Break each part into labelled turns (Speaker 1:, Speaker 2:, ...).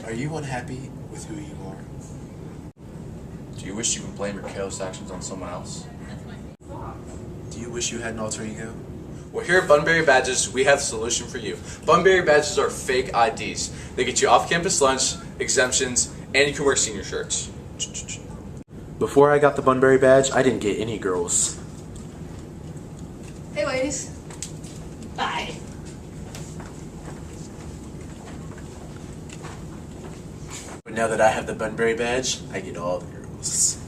Speaker 1: Are you unhappy with who you are?
Speaker 2: Do you wish you could blame your careless actions on someone else?
Speaker 1: Do you wish you had an alter ego?
Speaker 3: Well, here at Bunbury Badges, we have a solution for you. Bunbury Badges are fake IDs. They get you off-campus lunch, exemptions, and you can wear senior shirts.
Speaker 1: Before I got the Bunbury badge, I didn't get any girls.
Speaker 4: Hey, ladies. Bye.
Speaker 1: But now that I have the Bunbury badge, I get all the girls.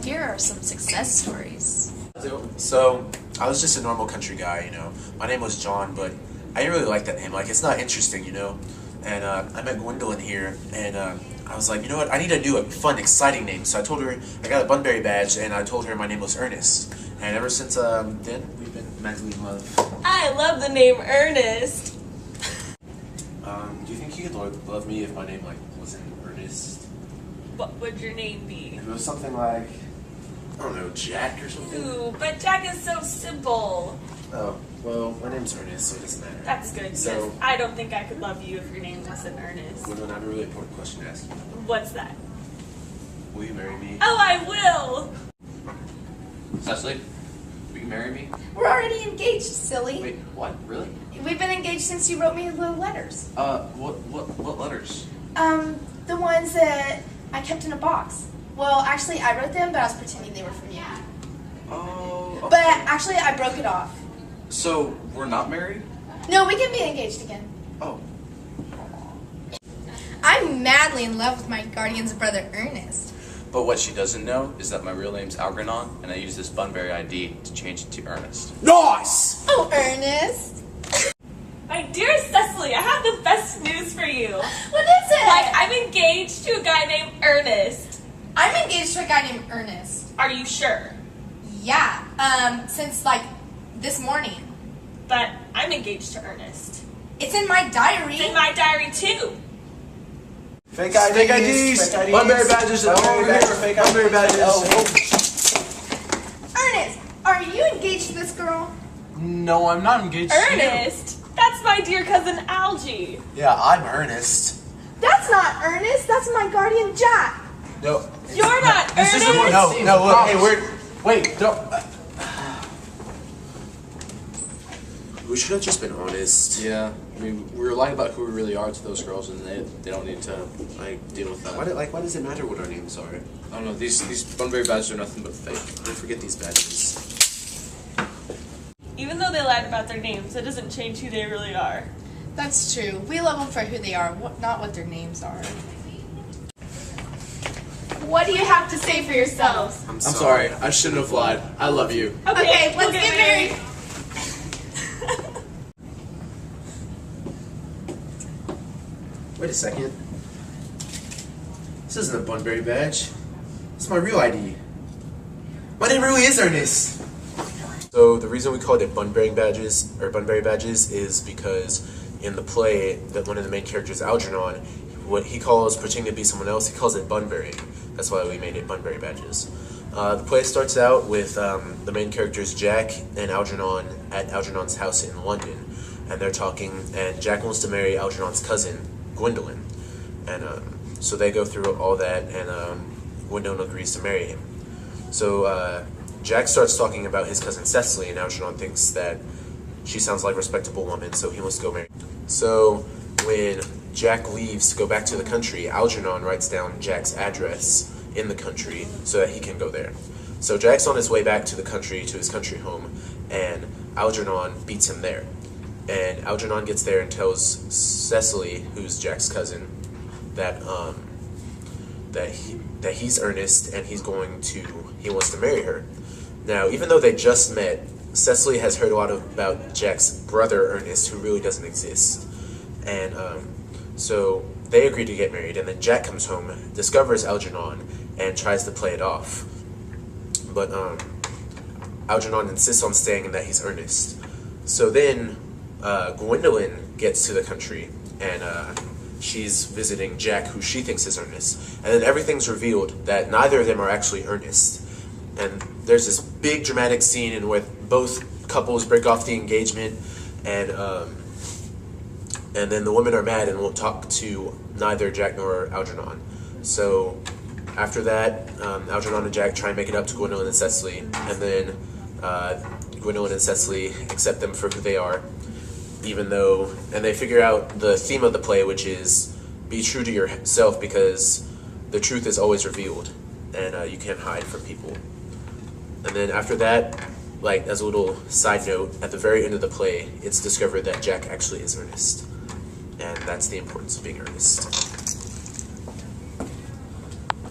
Speaker 4: Here are some success stories.
Speaker 1: So, I was just a normal country guy, you know. My name was John, but I didn't really like that name. Like, it's not interesting, you know. And I met Gwendolyn here, and I was like, you know what, I need a new, fun, exciting name. So I told her I got a Bunbury badge, and I told her my name was Ernest. And ever since then, we've been madly in love.
Speaker 5: I love the name Ernest.
Speaker 1: Do you think you could love me if my name, like, wasn't Ernest?
Speaker 5: What would your name be?
Speaker 1: If it was something like, I don't know, Jack or something?
Speaker 5: Ooh, but Jack is so simple.
Speaker 1: Oh, well, my name's Ernest, so it doesn't matter.
Speaker 5: That's good, because
Speaker 1: So-
Speaker 5: I don't think I could love you if your name wasn't Ernest.
Speaker 1: Gwendolyn, I have a really important question to ask you.
Speaker 5: What's that?
Speaker 1: Will you marry me?
Speaker 5: Oh, I will!
Speaker 2: Cecily, will you marry me?
Speaker 6: We're already engaged, silly.
Speaker 2: Wait, what? Really?
Speaker 6: We've been engaged since you wrote me the letters.
Speaker 2: What letters?
Speaker 6: The ones that I kept in a box. Well, actually, I wrote them, but I was pretending they were from you.
Speaker 2: Oh, okay.
Speaker 6: But actually, I broke it off.
Speaker 2: So, we're not married?
Speaker 6: No, we can be engaged again.
Speaker 2: Oh.
Speaker 4: I'm madly in love with my guardian's brother, Ernest.
Speaker 3: But what she doesn't know is that my real name's Algernon, and I use this Bunbury ID to change it to Ernest.
Speaker 1: Nice!
Speaker 4: Oh, Ernest.
Speaker 5: My dear Cecily, I have the best news for you.
Speaker 6: What is it?
Speaker 5: Like, I'm engaged to a guy named Ernest.
Speaker 4: I'm engaged to a guy named Ernest.
Speaker 5: Are you sure?
Speaker 4: Yeah, since, like, this morning.
Speaker 5: But I'm engaged to Ernest.
Speaker 4: It's in my diary.
Speaker 5: It's in my diary, too.
Speaker 1: Fake IDs!
Speaker 3: Fake IDs! Bunbury badges! Over here!
Speaker 1: Fake
Speaker 3: Bunbury badges!
Speaker 6: Ernest, are you engaged to this girl?
Speaker 3: No, I'm not engaged to you.
Speaker 5: Ernest? That's my dear cousin Algie.
Speaker 1: Yeah, I'm Ernest.
Speaker 6: That's not Ernest. That's my guardian, Jack.
Speaker 1: No.
Speaker 5: You're not
Speaker 3: This
Speaker 5: Ernest.
Speaker 3: isn't what
Speaker 1: No,
Speaker 3: it seems.
Speaker 1: no, look,
Speaker 3: Promise.
Speaker 1: hey, wait, don't. We should have just been honest.
Speaker 2: Yeah, I mean, we were lying about who we really are to those girls, and they don't need to, like, deal with that.
Speaker 1: Why does it matter what our names are?
Speaker 2: I don't know, these Bunbury badges are nothing but fake.
Speaker 1: Don't forget these badges.
Speaker 5: Even though they lied about their names, it doesn't change who they really are.
Speaker 4: That's true. We love them for who they are, not what their names are.
Speaker 6: What do you have to say for yourselves?
Speaker 3: I'm sorry, I shouldn't have lied. I love you.
Speaker 6: Okay,
Speaker 5: we'll
Speaker 6: let's get married.
Speaker 1: Wait a second. This isn't a Bunbury badge. It's my real ID. My name really is Ernest. So the reason we called it Bunbury badges is because in the play that one of the main characters, Algernon, what he calls pretending to be someone else, he calls it Bunbury. That's why we made it Bunbury badges. The play starts out with the main characters Jack and Algernon at Algernon's house in London, and they're talking, and Jack wants to marry Algernon's cousin, Gwendolyn, and so they go through all that, and Gwendolyn agrees to marry him. So Jack starts talking about his cousin Cecily, and Algernon thinks that she sounds like a respectable woman, so he wants to go marry. So when Jack leaves to go back to the country, Algernon writes down Jack's address in the country so that he can go there. So Jack's on his way back to the country, to his country home, and Algernon beats him there. And Algernon gets there and tells Cecily, who's Jack's cousin, that that he's Ernest and he wants to marry her. Now, even though they just met, Cecily has heard a lot about Jack's brother Ernest, who really doesn't exist, and so they agree to get married. And then Jack comes home, discovers Algernon, and tries to play it off, but Algernon insists on staying and that he's Ernest. So then Gwendolyn gets to the country, and she's visiting Jack, who she thinks is Ernest. And then everything's revealed that neither of them are actually Ernest. And there's this big dramatic scene in where both couples break off the engagement, and then the women are mad and won't talk to neither Jack nor Algernon. So after that, Algernon and Jack try and make it up to Gwendolyn and Cecily, and then Gwendolyn and Cecily accept them for who they are, and they figure out the theme of the play, which is be true to yourself, because the truth is always revealed, and you can't hide from people. And then after that, like as a little side note, at the very end of the play, it's discovered that Jack actually is Ernest, and that's the importance of being earnest.